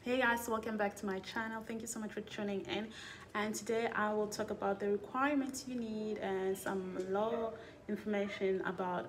Hey guys, welcome back to my channel. Thank you so much for tuning in, and today I will talk about the requirements you need and some law information about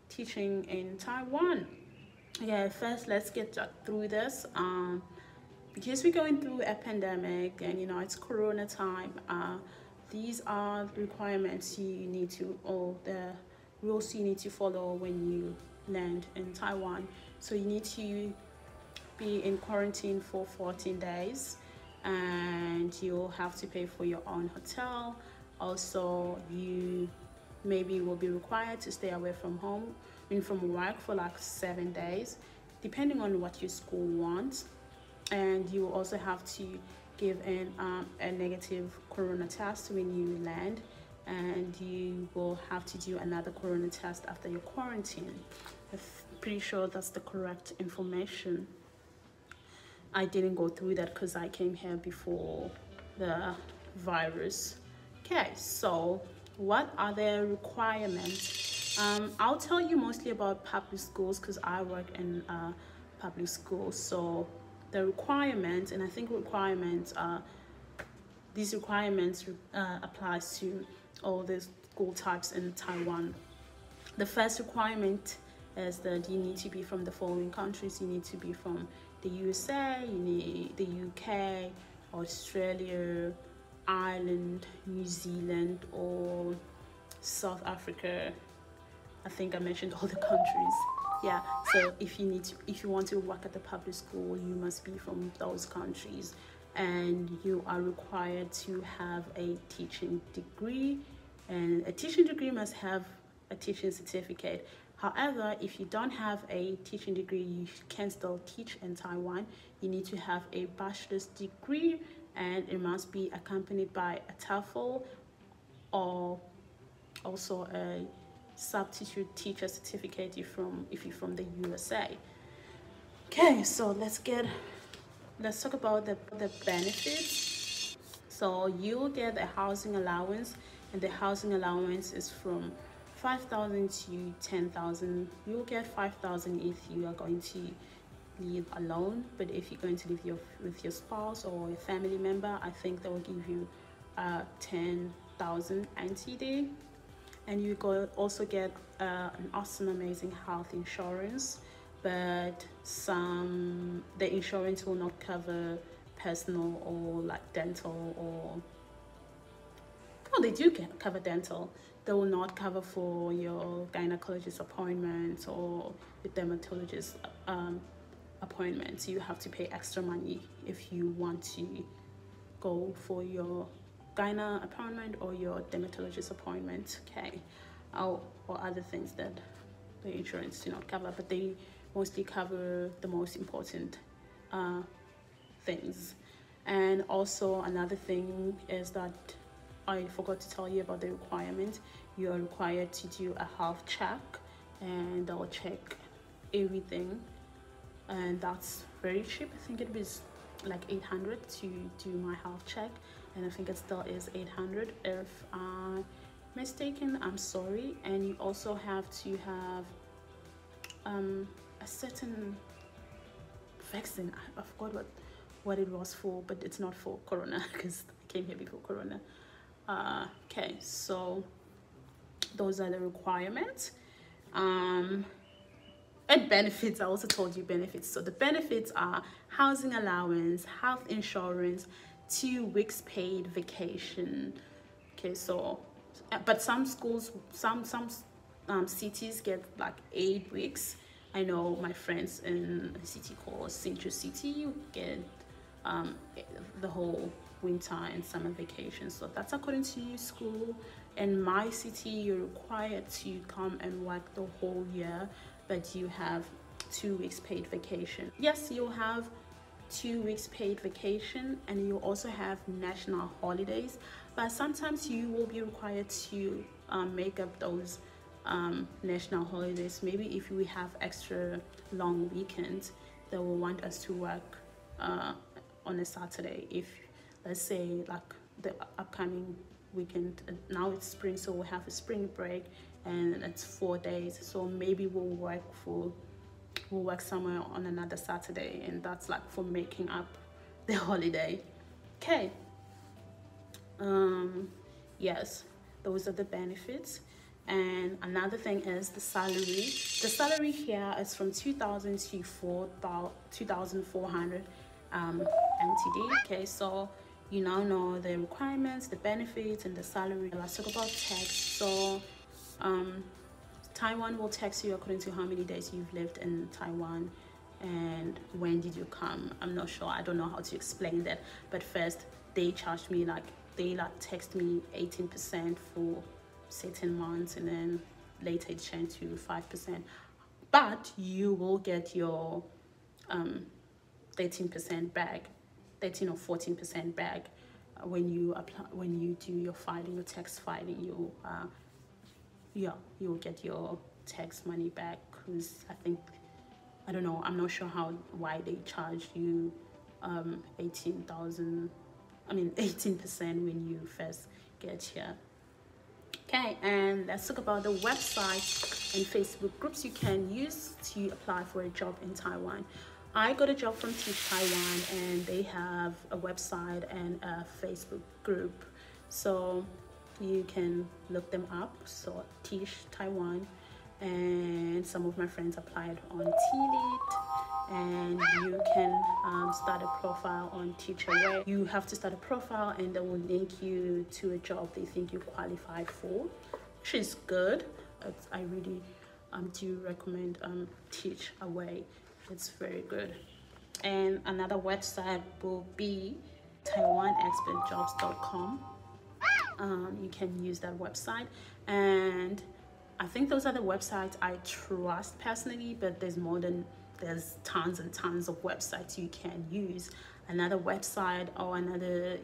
teaching in Taiwan. Yeah, first let's get through this. Because we're going through a pandemic and it's corona time, these are the requirements you need to, or the rules you need to follow when you land in Taiwan. So you need to be in quarantine for 14 days, and you'll have to pay for your own hotel. Also, you maybe will be required to stay away from home, from work for like 7 days, depending on what your school wants. And you will also have to give in a negative corona test when you land, and you will have to do another corona test after your quarantine. I'm pretty sure that's the correct information. I didn't go through that because I came here before the virus. Okay, so what are the requirements? I'll tell you mostly about public schools because I work in public schools. So the requirements, and I think these requirements applies to all the school types in Taiwan. The first requirement is that you need to be from the following countries. You need to be from the USA, you need the UK, Australia, Ireland, New Zealand, or South Africa. I think I mentioned all the countries. Yeah, so if you want to work at the public school, you must be from those countries, and you are required to have a teaching degree, and a teaching degree must have a teaching certificate. However, if you don't have a teaching degree, you can still teach in Taiwan. You need to have a bachelor's degree, and it must be accompanied by a TOEFL or also a substitute teacher certificate if you're from the USA. Okay, so let's talk about the benefits. So you'll get a housing allowance, and the housing allowance is from 5,000 to 10,000. You'll get 5,000 if you are going to live alone, but if you're going to live with your spouse or a family member, I think they will give you 10,000 NTD. And you also get an awesome, amazing health insurance, but the insurance will not cover personal or like dental, or they do cover dental. They will not cover for your gynecologist appointments or your dermatologist appointments. You have to pay extra money if you want to go for your gyna appointment or your dermatologist appointment. Okay, or other things that the insurance do not cover, but they mostly cover the most important things. And also another thing is that I forgot to tell you about the requirement. You are required to do a health check, and they'll check everything, and that's very cheap. I think it was like 800 to do my health check, and I think it still is 800. If I'm mistaken, I'm sorry. And you also have to have a certain vaccine. I forgot what it was for, but it's not for corona because I came here before corona. Okay, so those are the requirements. And benefits, I also told you benefits. So the benefits are housing allowance, health insurance, 2 weeks paid vacation. Okay, so but some schools, some cities get like 8 weeks. I know my friends in a city called Central City, you get the whole winter and summer vacation. So that's according to your school. In my city, you're required to come and work the whole year, but you have 2 weeks paid vacation. Yes, you'll have 2 weeks paid vacation, and you also have national holidays, but sometimes you will be required to make up those national holidays. Maybe if we have extra long weekends, they will want us to work on a Saturday. If let's say like the upcoming weekend, now it's spring, so we'll have a spring break and it's 4 days, so maybe we'll work for will work somewhere on another Saturday, and that's like for making up the holiday. Okay. Yes, those are the benefits. And another thing is the salary. The salary here is from 2,000 to 2,400 NTD. Okay, so you now know the requirements, the benefits, and the salary. Let's talk about tax. So Taiwan will tax you according to how many days you've lived in Taiwan and when did you come. I'm not sure, I don't know how to explain that, but first they charged me they taxed me 18% for certain months, and then later it changed to 5%, but you will get your 13% back, 13 or 14% back when you apply, when you do your filing, your tax filing. You'll get your tax money back, because I don't know, I'm not sure why they charge you 18% when you first get here. Okay, and let's talk about the websites and Facebook groups you can use to apply for a job in Taiwan. I got a job from Teach Taiwan, and they have a website and a Facebook group, so you can look them up. So Teach Taiwan, and some of my friends applied on TLEAD, and you can start a profile on TeachAway. You have to start a profile, and they will link you to a job they think you qualified for, which is good. I really do recommend TeachAway. It's very good. And another website will be taiwanexpertjobs.com. You can use that website, and I think those are the websites I trust personally, but there's tons and tons of websites you can use. Another website or another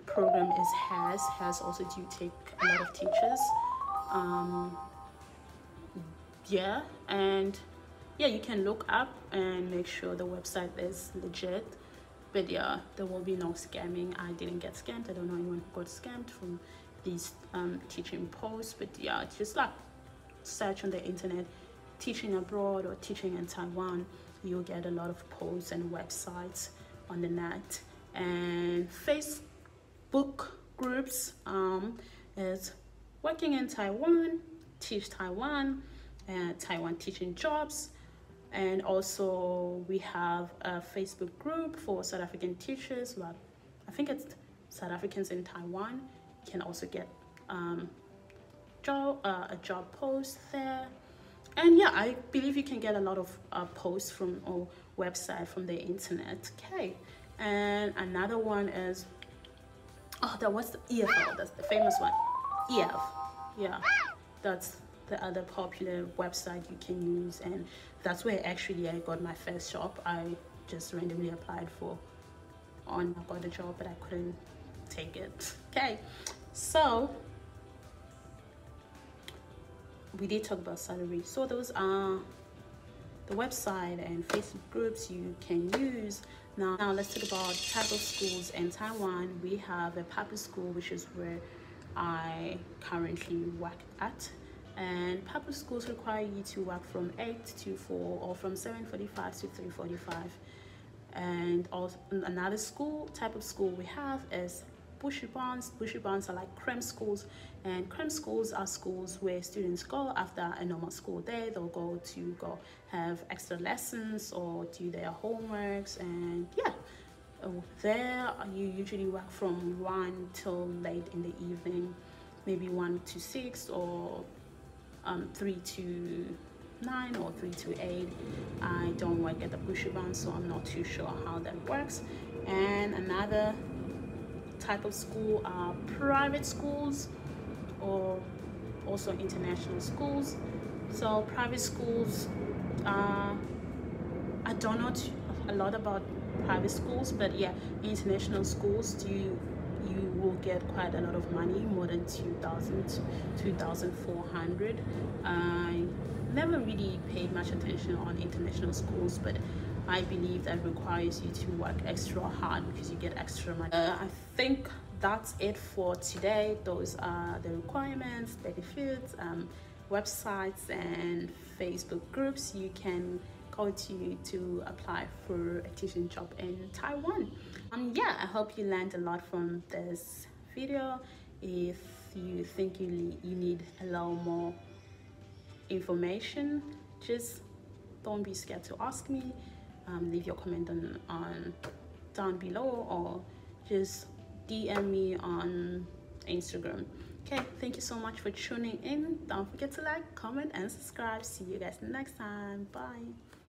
program is Has also do take a lot of teachers. You can look up and make sure the website is legit. But yeah, there will be no scamming. I didn't get scammed. I don't know anyone who got scammed from these teaching posts. But yeah, just like search on the internet, teaching abroad or teaching in Taiwan. You'll get a lot of posts and websites on the net. And Facebook groups is Working in Taiwan, Teach Taiwan, and Taiwan Teaching Jobs. And also we have a Facebook group for South African teachers. Well, I think it's South Africans in Taiwan. You can also get a job post there. And yeah, I believe you can get a lot of posts from or website from the internet. Okay, and another one is that was the EFL. That's the famous one. EF. Yeah, that's the other popular website you can use, and that's where actually I got my first job. I just randomly applied I got a job, but I couldn't take it. Okay, so we did talk about salary. So those are the website and Facebook groups you can use. Now let's talk about type of schools in Taiwan. We have a public school, which is where I currently work at. And public schools require you to work from 8 to 4 or from 7:45 to 3:45. And also another type of school we have is Bushibans. Bushibans are like cram schools, and cram schools are schools where students go after a normal school day. They'll go have extra lessons or do their homeworks, and yeah, there you usually work from 1 till late in the evening, maybe 1 to 6 or 3 to 9 or 3 to 8. I don't work at the Bushiban, so I'm not too sure how that works. And another type of school are private schools or also international schools. So private schools, I don't know a lot about private schools, but yeah, international schools, you will get quite a lot of money, more than 2,000 to 2,400. I never really paid much attention on international schools, but I believe that requires you to work extra hard because you get extra money. I think that's it for today. Those are the requirements, benefits, websites and Facebook groups you can go to apply for a teaching job in Taiwan. Yeah, I hope you learned a lot from this video. If you think you need a little more information, just don't be scared to ask me. Leave your comment on down below, or just DM me on Instagram. Okay, thank you so much for tuning in. Don't forget to like, comment, and subscribe. See you guys next time. Bye.